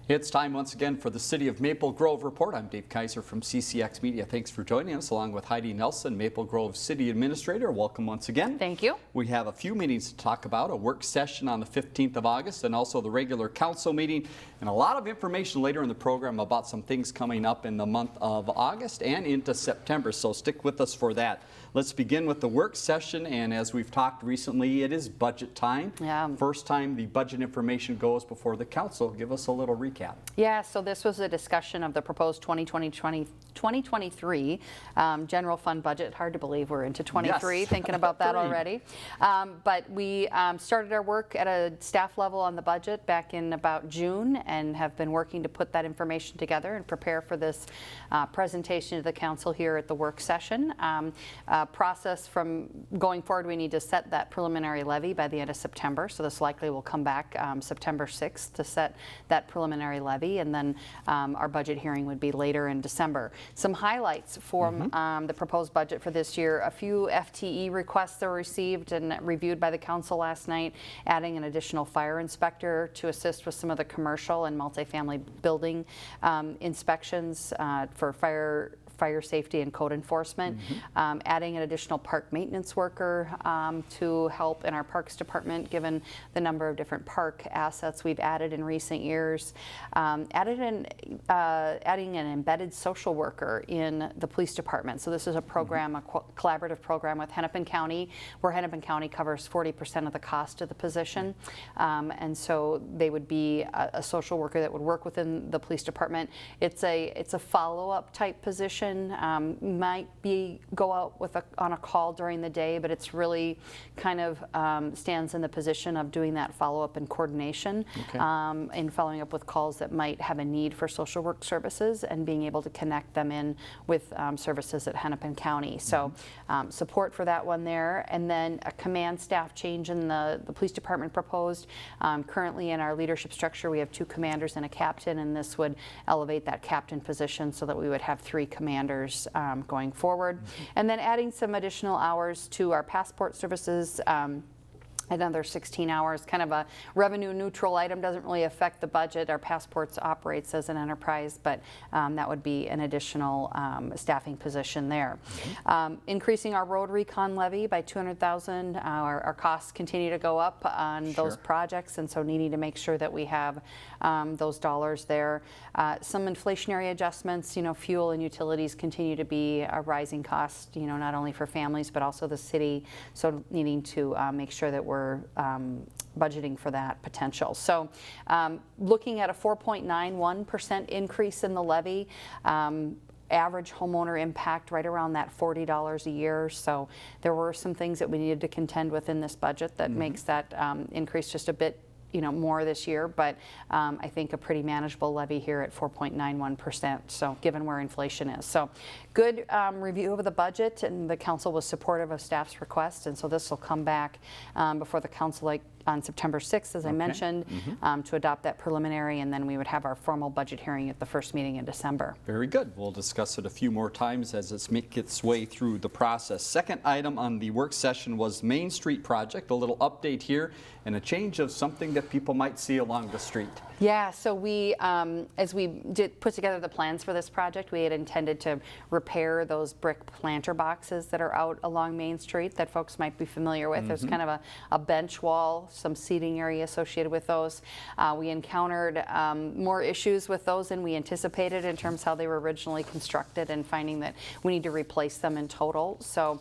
It's time once again for the City of Maple Grove Report. I'm Dave Kaiser from CCX Media. Thanks for joining us, along with Heidi Nelson, Maple Grove City Administrator. Welcome once again. Thank you. We have a few meetings to talk about, a work session on the 15th of August and also the regular council meeting, and a lot of information later in the program about some things coming up in the month of August and into September, so stick with us for that. Let's begin with the work session, and as we've talked recently, it is budget time. Yeah. First time the budget information goes before the council. Give us a little recap. Yeah, so this was a discussion of the proposed 2023 general fund budget. Hard to believe we're into 23, yes. Thinking about that already. But we started our work at a staff level on the budget back in about June and have been working to put that information together and prepare for this presentation to the council here at the work session. Process from going forward, we need to set that preliminary levy by the end of September. So this likely will come back September 6th to set that preliminary levy, and then our budget hearing would be later in December. Some highlights from the proposed budget for this year: a few FTE requests that were received and reviewed by the council last night, adding an additional fire inspector to assist with some of the commercial and multifamily building inspections for fire safety and code enforcement, adding an additional park maintenance worker to help in our parks department, given the number of different park assets we've added in recent years, adding an embedded social worker in the police department. So this is a program, a collaborative program with Hennepin County, where Hennepin County covers 40% of the cost of the position. And so they would be a social worker that would work within the police department. It's a follow-up type position. Might go out on a call during the day, but it's really kind of stands in the position of doing that follow-up and coordination, and following up with calls that might have a need for social work services and being able to connect them in with services at Hennepin County. So support for that one there. And then a command staff change in the police department proposed. Currently in our leadership structure, we have 2 commanders and a captain, and this would elevate that captain position so that we would have 3 commanders going forward. And then adding some additional hours to our passport services, another 16 hours, kind of a revenue neutral item, doesn't really affect the budget. Our passports operates as an enterprise, but that would be an additional staffing position there. Increasing our road recon levy by $200,000. Our costs continue to go up on those projects, and so needing to make sure that we have those dollars there. Some inflationary adjustments, fuel and utilities continue to be a rising cost, not only for families but also the city, so needing to make sure that we're budgeting for that potential. So looking at a 4.91% increase in the levy, average homeowner impact right around that $40 a year. So there were some things that we needed to contend with in this budget that makes that increase just a bit more this year, but I think a pretty manageable levy here at 4.91%, so given where inflation is. So good review of the budget, and the council was supportive of staff's request, and so this will come back before the council on September 6th, as I mentioned, to adopt that preliminary, and then we would have our formal budget hearing at the first meeting in December. Very good. We'll discuss it a few more times as it makes its way through the process. Second item on the work session was Main Street project. A little update here and a change of something that people might see along the street. Yeah, so we, as we did put together the plans for this project, we had intended to repair those brick planter boxes that are out along Main Street that folks might be familiar with. There's kind of a bench wall, some seating area associated with those. We encountered more issues with those than we anticipated in terms of how they were originally constructed, and finding that we need to replace them in total. So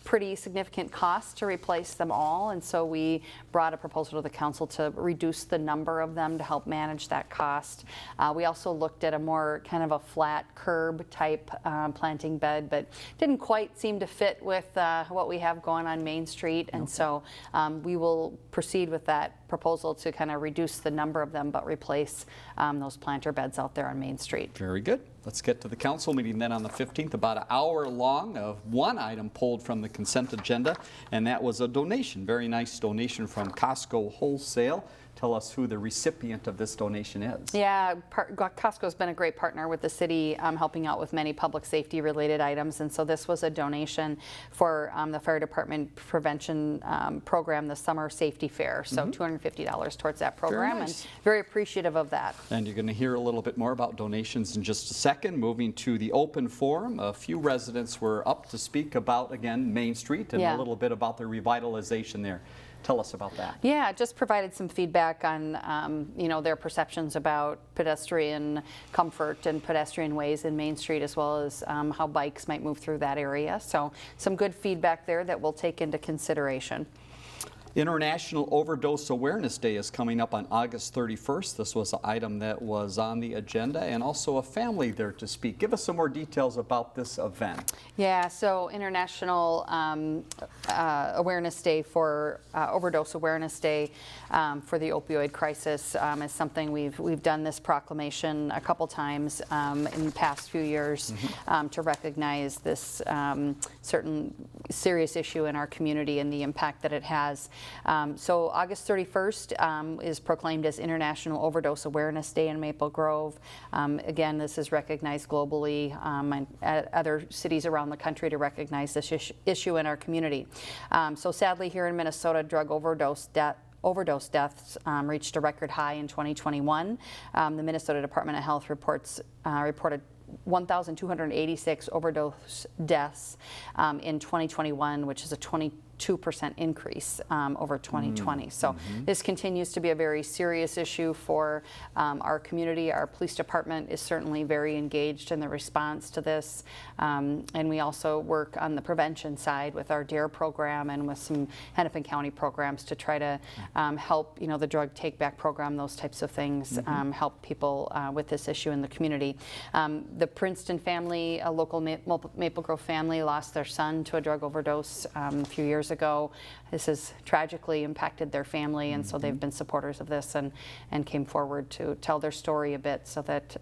pretty significant cost to replace them all, and so we brought a proposal to the council to reduce the number of them to help manage that cost. We also looked at a more kind of a flat curb type planting bed, but didn't quite seem to fit with what we have going on Main Street, and so we will proceed with that proposal to kind of reduce the number of them but replace those planter beds out there on Main Street. Very good. Let's get to the council meeting then on the 15th, about an hour long, of one item pulled from the consent agenda, and that was a donation, very nice donation from Costco Wholesale tell us who the recipient of this donation is. Yeah, Costco's been a great partner with the city, helping out with many public safety related items, and so this was a donation for the fire department prevention program, the summer safety fair. So $250 towards that program, Very nice. and very appreciative of that. And you're going to hear a little bit more about donations in just a second. Moving to the open forum, a few residents were up to speak about, again, Main Street and a little bit about the revitalization there. Tell us about that. Yeah, just provided some feedback on, their perceptions about pedestrian comfort and pedestrian ways in Main Street, as well as how bikes might move through that area. So some good feedback there that we'll take into consideration. International Overdose Awareness Day is coming up on August 31st. This was an item that was on the agenda, and also a family there to speak. Give us some more details about this event. Yeah, so International Awareness Day for Overdose Awareness Day for the opioid crisis is something we've done this proclamation a couple times in the past few years to recognize this certain serious issue in our community and the impact that it has. So August 31st is proclaimed as International Overdose Awareness Day in Maple Grove. Again, this is recognized globally and at other cities around the country to recognize this issue in our community. So sadly, here in Minnesota, drug overdose deaths reached a record high in 2021. The Minnesota Department of Health reported 1,286 overdose deaths in 2021, which is a 22% increase over 2020. So this continues to be a very serious issue for our community. Our police department is certainly very engaged in the response to this. And we also work on the prevention side with our DARE program and with some Hennepin County programs to try to help, the drug take back program, those types of things, help people with this issue in the community. The Princeton family, a local Maple Grove family, lost their son to a drug overdose a few years ago. This has tragically impacted their family, and so they've been supporters of this and came forward to tell their story a bit so that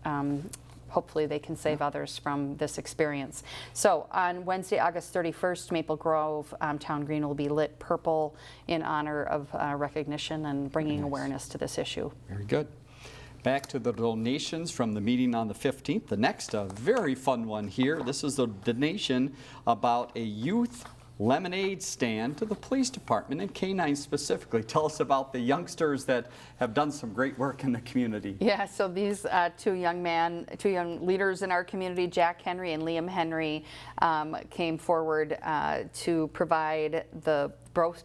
hopefully they can save others from this experience. So on Wednesday, August 31st, Maple Grove Town Green will be lit purple in honor of recognition and bringing awareness to this issue. Very good. Back to the donations from the meeting on the 15th. The next, a very fun one here. This is a donation about a youth lemonade stand to the police department and K-9 specifically. Tell us about the youngsters that have done some great work in the community. Yeah, so these two young leaders in our community, Jack Henry and Liam Henry, came forward to provide the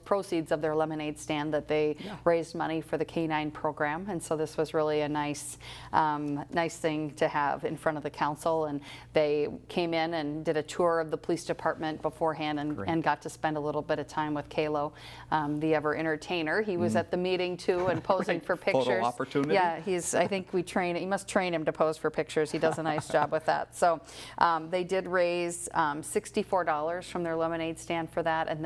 proceeds of their lemonade stand that they raised money for the K-9 program, and so this was really a nice thing to have in front of the council. And they came in and did a tour of the police department beforehand and got to spend a little bit of time with Kalo, the ever entertainer. He was at the meeting too and posing for pictures. Photo opportunity. Yeah, I think you must train him to pose for pictures. He does a nice job with that. So they did raise $64 from their lemonade stand for that, and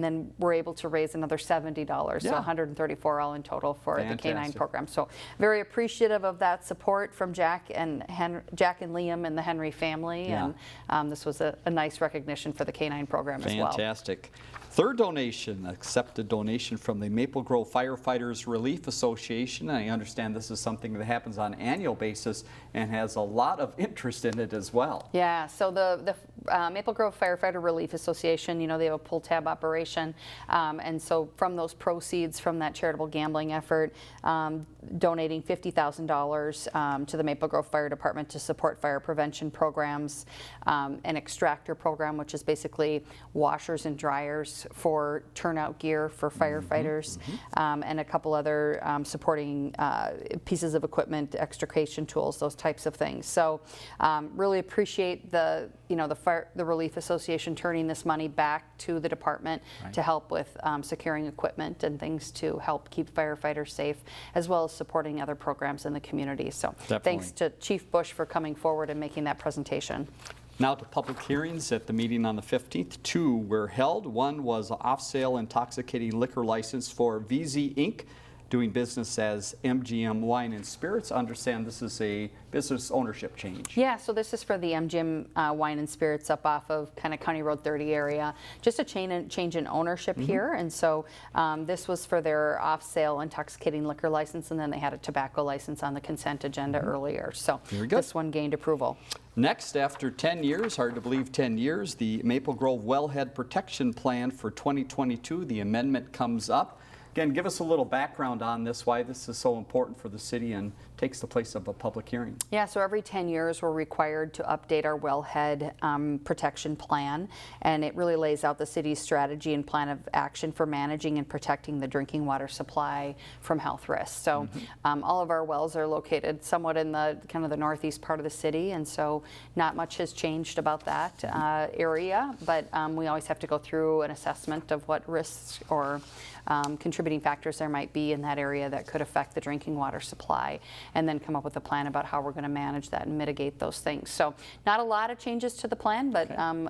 then we're able to raise another $70, so $134 all in total for the K-9 program. So very appreciative of that support from Jack and Liam and the Henry family, and this was a nice recognition for the K-9 program as well. Fantastic. Third donation, accepted donation from the Maple Grove Firefighters Relief Association. I understand this is something that happens on an annual basis and has a lot of interest in it as well. Yeah, so the Maple Grove Firefighter Relief Association, they have a pull tab operation, and so from those proceeds from that charitable gambling effort, donating $50,000 to the Maple Grove Fire Department to support fire prevention programs, an extractor program, which is basically washers and dryers for turnout gear for firefighters, and a couple other supporting pieces of equipment, extrication tools, those types of things. So really appreciate the Relief Association turning this money back to the department to help with securing equipment and things to help keep firefighters safe, as well as supporting other programs in the community. So thanks to Chief Bush for coming forward and making that presentation. Now to public hearings at the meeting on the 15th. Two were held. One was an off-sale intoxicating liquor license for VZ Inc., doing business as MGM Wine and Spirits. I understand this is a business ownership change. Yeah, so this is for the MGM Wine and Spirits up off of kind of County Road 30 area. Just a change in ownership here, and so this was for their off-sale intoxicating liquor license, and then they had a tobacco license on the consent agenda earlier. So this one gained approval. Next, after 10 years, hard to believe 10 years, the Maple Grove Wellhead Protection Plan for 2022, the amendment comes up. Again, give us a little background on this, why this is so important for the city and takes the place of a public hearing. Yeah, so every 10 years we're required to update our wellhead protection plan, and it really lays out the city's strategy and plan of action for managing and protecting the drinking water supply from health risks. So all of our wells are located somewhat in the kind of the northeast part of the city, and so not much has changed about that area, but we always have to go through an assessment of what risks or contributing factors there might be in that area that could affect the drinking water supply, and then come up with a plan about how we're going to manage that and mitigate those things. So not a lot of changes to the plan, but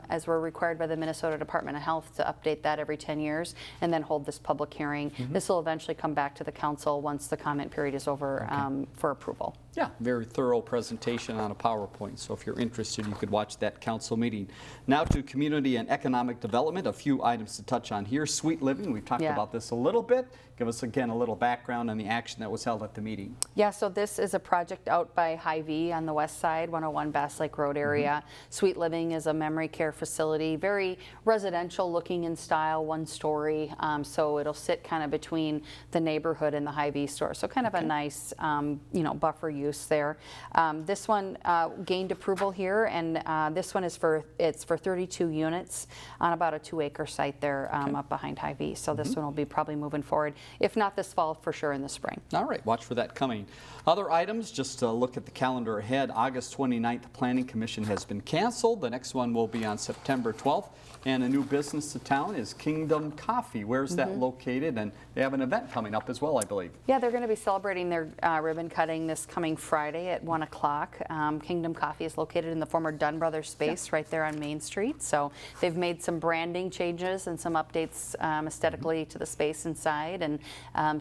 as we're required by the Minnesota Department of Health to update that every 10 years and then hold this public hearing. This will eventually come back to the council once the comment period is over for approval. Yeah, very thorough presentation on a PowerPoint, so if you're interested, you could watch that council meeting. Now to community and economic development, a few items to touch on here. Sweet Living, we've talked about this a little bit. Give us again a little background on the action that was held at the meeting. Yeah, so this is a project out by Hy-Vee on the west side, 101 Bass Lake Road area. Sweet Living is a memory care facility, very residential looking in style, one story. So it'll sit kind of between the neighborhood and the Hy-Vee store. So kind of a nice, buffer use there. This one gained approval here, and this one is for 32 units on about a 2-acre site there up behind Hy-Vee. So this one will be probably moving forward. If not this fall, for sure in the spring. All right, watch for that coming. Other items, just to look at the calendar ahead, August 29th, the Planning Commission has been canceled. The next one will be on September 12th. And a new business to town is Kingdom Coffee. Where's that located? And they have an event coming up as well, I believe. Yeah, they're going to be celebrating their ribbon cutting this coming Friday at 1 o'clock. Kingdom Coffee is located in the former Dunn Brothers space right there on Main Street. So they've made some branding changes and some updates aesthetically to the space inside. And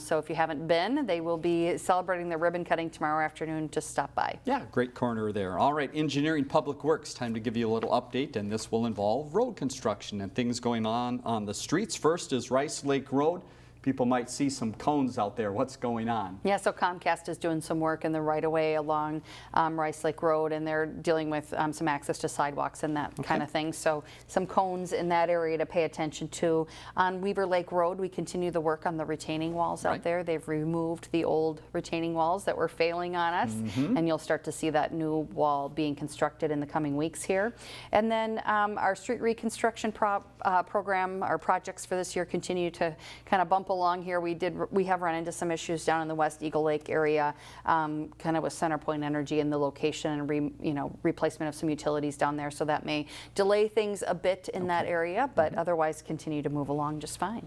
so if you haven't been, they will be celebrating their ribbon cutting tomorrow afternoon. Just stop by. Yeah, great corner there. All right, Engineering Public Works, time to give you a little update, and this will involve road construction and things going on the streets. First is Rice Lake Road. People might see some cones out there. What's going on? Yeah, so Comcast is doing some work in the right-of-way along Rice Lake Road, and they're dealing with some access to sidewalks and that kind of thing. So some cones in that area to pay attention to. On Weaver Lake Road, we continue the work on the retaining walls out there. They've removed the old retaining walls that were failing on us, and you'll start to see that new wall being constructed in the coming weeks here. And then our street reconstruction program, our projects for this year continue to kind of bump along here. We have run into some issues down in the West Eagle Lake area, kind of with CenterPoint Energy and the location and replacement of some utilities down there. So that may delay things a bit in that area, but otherwise continue to move along just fine.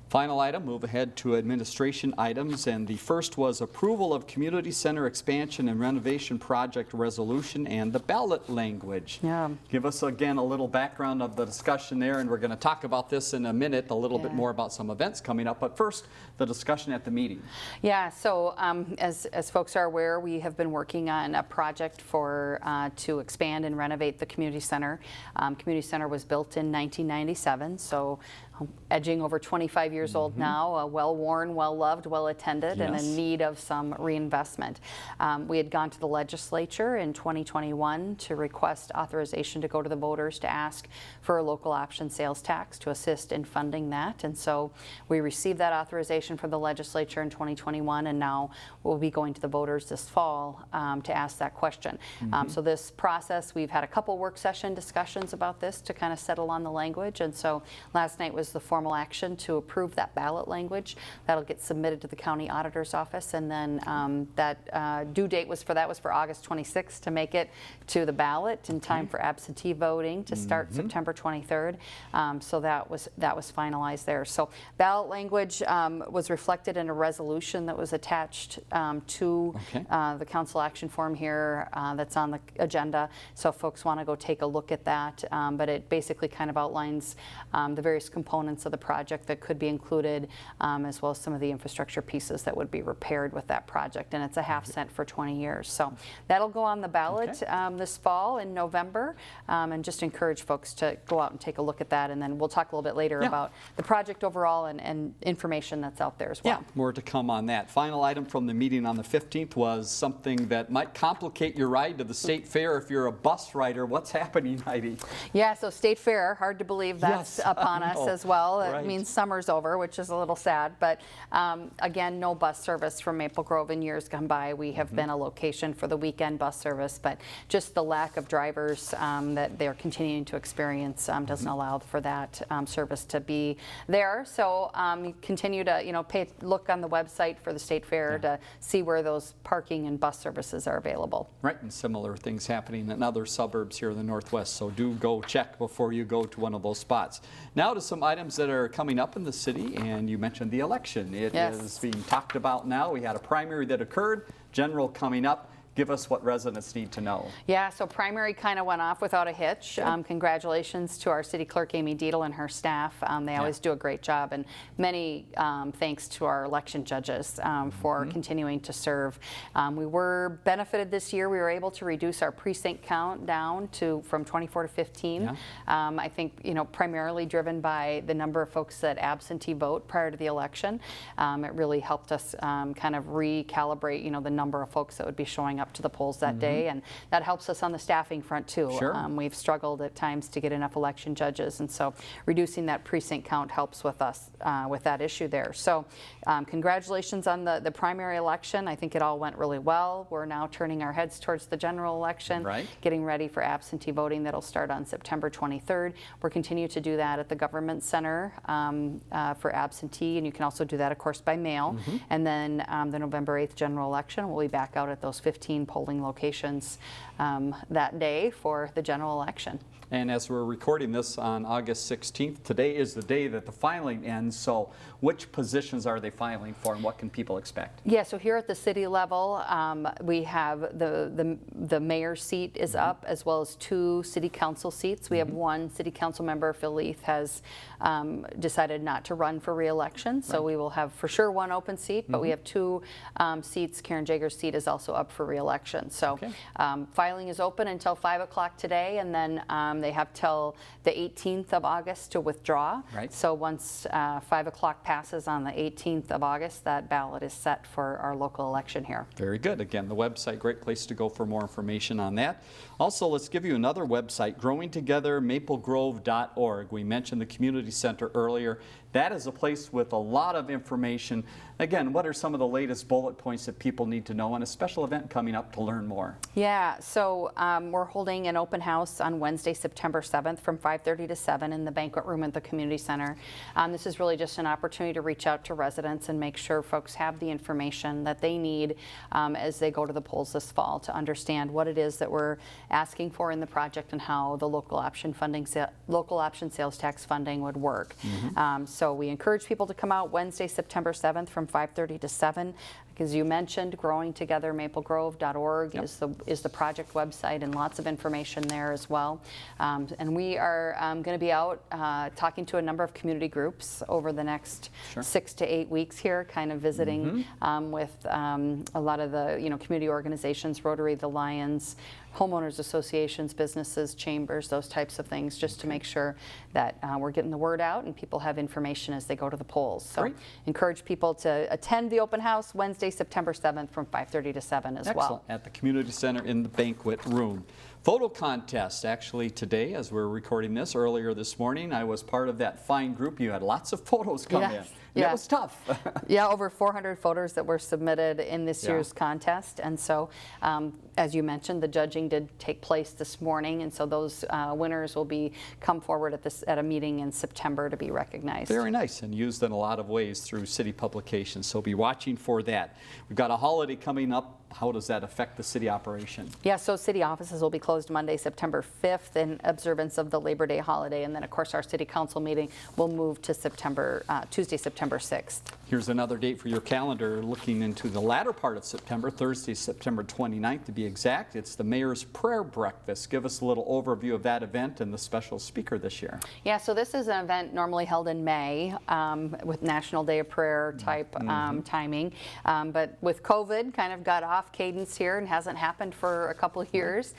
Final item, move ahead to administration items, and the first was approval of community center expansion and renovation project resolution and the ballot language. Yeah. Give us again a little background of the discussion there, and we're going to talk about this in a minute, a little bit more about some events coming up, but first the discussion at the meeting. Yeah, so as folks are aware, we have been working on a project to expand and renovate the community center. Community center was built in 1997, so edging over 25 years old now, well-worn, well-loved, well-attended, and in need of some reinvestment. We had gone to the legislature in 2021 to request authorization to go to the voters to ask for a local option sales tax to assist in funding that. And so we received that authorization from the legislature in 2021, and now we'll be going to the voters this fall to ask that question. So this process, we've had a couple work session discussions about this to kind of settle on the language, and so last night was the formal action to approve that ballot language. That'll get submitted to the county auditor's office, and then that due date was for August 26th to make it to the ballot in time for absentee voting to start September 23rd. So that was finalized there. So ballot language was reflected in a resolution that was attached to the council action form here that's on the agenda. So if folks want to go take a look at that, but it basically kind of outlines the various components of the project that could be included included, as well as some of the infrastructure pieces that would be repaired with that project. And it's a half cent for 20 years. So that'll go on the ballot this fall in November, and just encourage folks to go out and take a look at that. And then we'll talk a little bit later about the project overall and information that's out there as well. Yeah, more to come on that. Final item from the meeting on the 15th was something that might complicate your ride to the State Fair if you're a bus rider. What's happening, Heidi? Yeah, so State Fair, hard to believe that's upon us as well. It means summer's over, which is a little sad. But again, no bus service from Maple Grove in years gone by. We have been a location for the weekend bus service, but just the lack of drivers that they're continuing to experience doesn't allow for that service to be there. So continue to look on the website for the State Fair to see where those parking and bus services are available. Right, and similar things happening in other suburbs here in the Northwest, so do go check before you go to one of those spots. Now to some items that are coming up in the city, and you mentioned the election. It is being talked about now. We had a primary that occurred, general coming up. Give us what residents need to know. Yeah, so primary kind of went off without a hitch. Congratulations to our city clerk, Amy Dietl, and her staff. They always do a great job, and many thanks to our election judges for continuing to serve. We were benefited this year. We were able to reduce our precinct count down from 24 to 15. I think, primarily driven by the number of folks that absentee vote prior to the election. It really helped us kind of recalibrate, the number of folks that would be showing up to the polls that day, and that helps us on the staffing front too. We've struggled at times to get enough election judges, and so reducing that precinct count helps with us with that issue there. So congratulations on the primary election. I think it all went really well. We're now turning our heads towards the general election, getting ready for absentee voting that'll start on September 23rd. We'll continue to do that at the Government Center for absentee, and you can also do that, of course, by mail. And then the November 8th general election, we'll be back out at those 15 polling locations that day for the general election. And as we're recording this on August 16th, today is the day that the filing ends. So which positions are they filing for, and what can people expect? Yeah, so here at the city level, we have the mayor's seat is up, as well as 2 city council seats. We have 1 city council member, Phil Leith, has decided not to run for re-election. So we will have for sure 1 open seat, but we have 2 seats. Karen Jager's seat is also up for re-election. So filing is open until 5 o'clock today, and then they have till the 18th of August to withdraw. So once 5 o'clock passes on the 18th of August, that ballot is set for our local election here. Very good. Again, the website, great place to go for more information on that. Also, let's give you another website, growingtogethermaplegrove.org. We mentioned the community center earlier. That is a place with a lot of information. Again, what are some of the latest bullet points that people need to know, and a special event coming up to learn more? Yeah, so we're holding an open house on Wednesday, September 7th from 5:30 to 7 in the banquet room at the community center. This is really just an opportunity to reach out to residents and make sure folks have the information that they need as they go to the polls this fall to understand what it is that we're asking for in the project and how the local option sales tax funding would work. So we encourage people to come out Wednesday, September 7th from 5:30 to 7. As you mentioned, growingtogethermaplegrove.org is the project website, and lots of information there as well. And we are going to be out talking to a number of community groups over the next 6 to 8 weeks here, kind of visiting with a lot of the community organizations, Rotary, the Lions, homeowners associations, businesses, chambers, those types of things, just to make sure that we're getting the word out and people have information as they go to the polls. So encourage people to attend the open house Wednesday, September 7th from 5:30 to 7 as well. At the community center in the banquet room. Photo contest, actually today, as we're recording this, earlier this morning, I was part of that fine group. You had lots of photos come in. That was tough. Over 400 photos that were submitted in this year's contest. And so, as you mentioned, the judging did take place this morning, and so those winners will come forward at a meeting in September to be recognized. Very nice, and used in a lot of ways through city publications, so be watching for that. We've got a holiday coming up. How does that affect the city operation? Yeah, so city offices will be closed Monday, September 5th in observance of the Labor Day holiday, and then of course our city council meeting will move to Tuesday, September 6th. Here's another date for your calendar, looking into the latter part of September, Thursday, September 29th to be exact. It's the Mayor's Prayer Breakfast. Give us a little overview of that event and the special speaker this year. Yeah, so this is an event normally held in May with National Day of Prayer type timing. But with COVID, kind of got off cadence here and hasn't happened for a couple of years.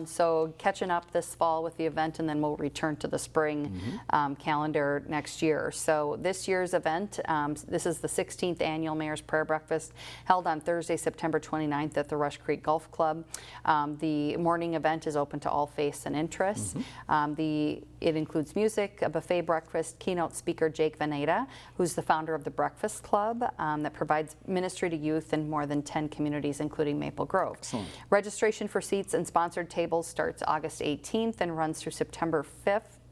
So catching up this fall with the event, and then we'll return to the spring calendar next year. So this year's event, this is the 16th annual Mayor's Prayer Breakfast, held on Thursday, September 29th at the Rush Creek Golf Club. The morning event is open to all faiths and interests. It includes music, a buffet breakfast, keynote speaker Jake Veneta, who's the founder of the Breakfast Club that provides ministry to youth in more than 10 communities, including Maple Grove. Excellent. Registration for seats and sponsored tables starts August 18th and runs through September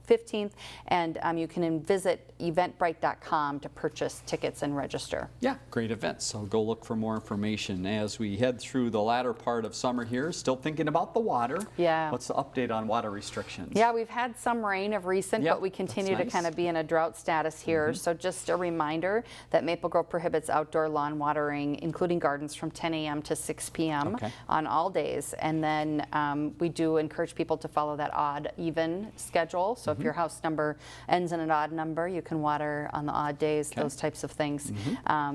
15th, and you can visit eventbrite.com to purchase tickets and register. Yeah, great event. So go look for more information as we head through the latter part of summer here. Still thinking about the water. Yeah. What's the update on water restrictions? Yeah, we've had some rain of recent, Yep, but we continue that's to nice. kind of be in a drought status here. So just a reminder that Maple Grove prohibits outdoor lawn watering, including gardens, from 10 a.m. to 6 p.m. Okay. on all days. And then we do encourage people to follow that odd, even schedule. So if your house number ends in an odd number, you can water on the odd days, those types of things.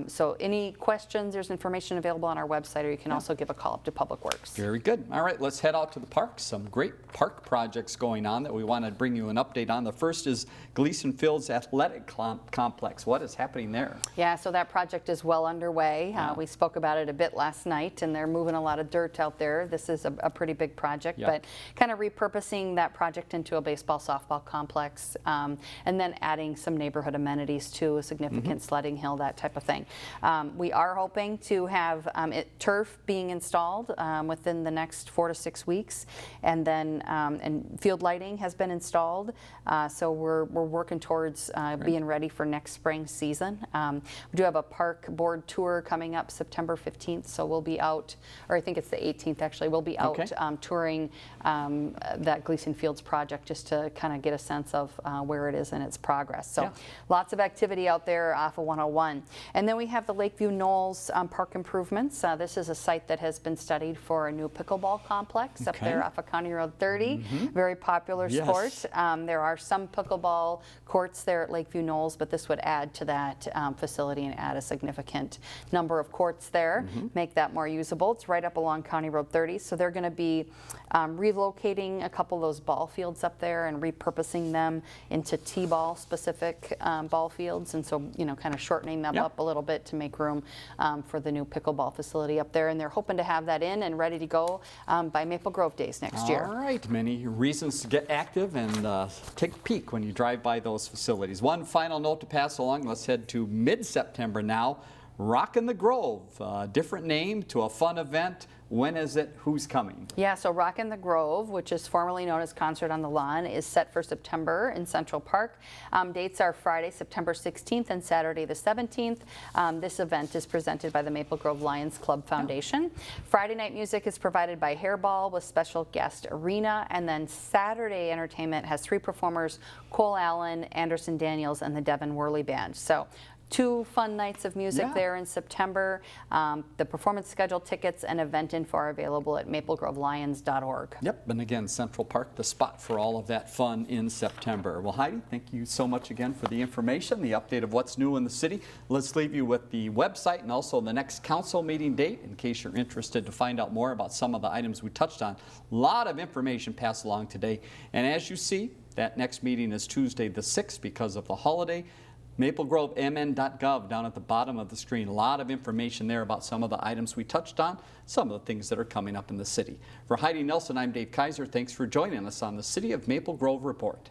So any questions, there's information available on our website, or you can also give a call up to Public Works. Very good. All right, let's head out to the park. Some great park projects going on that we want to bring you an update on. The first is Gleason Fields Athletic Complex. What is happening there? Yeah, so that project is well underway. We spoke about it a bit last night, and they're moving a lot of dirt out there. This is a pretty big project, but kind of repurposing that project into a baseball, softball complex, and then adding some neighborhood amenities too, a significant sledding hill, that type of thing. We are hoping to have turf being installed within the next 4 to 6 weeks, and then and field lighting has been installed. So we're working towards being ready for next spring season. We do have a park board tour coming up September 15th, so we'll be out, or I think it's the 18th actually, we'll be out touring that Gleason Fields project just to kind of get a sense of where it is in its progress. So lots of activity out there off of 101. And then we have the Lakeview Knolls park improvements. This is a site that has been studied for a new pickleball complex up there off of County Road 30. Very popular sport. There are some pickleball courts there at Lakeview Knolls, but this would add to that facility and add a significant number of courts there, make that more usable. It's right up along County Road 30, so they're going to be relocating a couple of those ball fields up there and repurposing them into T-ball specific ball fields, and so kind of shortening them up a little bit to make room for the new pickleball facility up there. And they're hoping to have that in and ready to go by Maple Grove Days next year. All right, many reasons to get active and take a peek when you drive by those facilities. One final note to pass along. Let's head to mid-September now. Rockin' the Grove, different name to a fun event. When is it? Who's coming? Yeah, so Rockin' the Grove, which is formerly known as Concert on the Lawn, is set for September in Central Park. Dates are Friday, September 16th and Saturday the 17th. This event is presented by the Maple Grove Lions Club Foundation. Friday night music is provided by Hairball with special guest Arena, and then Saturday entertainment has 3 performers, Cole Allen, Anderson Daniels, and the Devin Worley Band. So 2 fun nights of music there in September. The performance schedule, tickets, and event info are available at maplegrovelions.org. Yep, and again, Central Park, the spot for all of that fun in September. Well, Heidi, thank you so much again for the information, the update of what's new in the city. Let's leave you with the website and also the next council meeting date in case you're interested to find out more about some of the items we touched on. A lot of information passed along today. And as you see, that next meeting is Tuesday the 6th because of the holiday. MapleGroveMN.gov down at the bottom of the screen. A lot of information there about some of the items we touched on, some of the things that are coming up in the city. For Heidi Nelson, I'm Dave Kaiser. Thanks for joining us on the City of Maple Grove Report.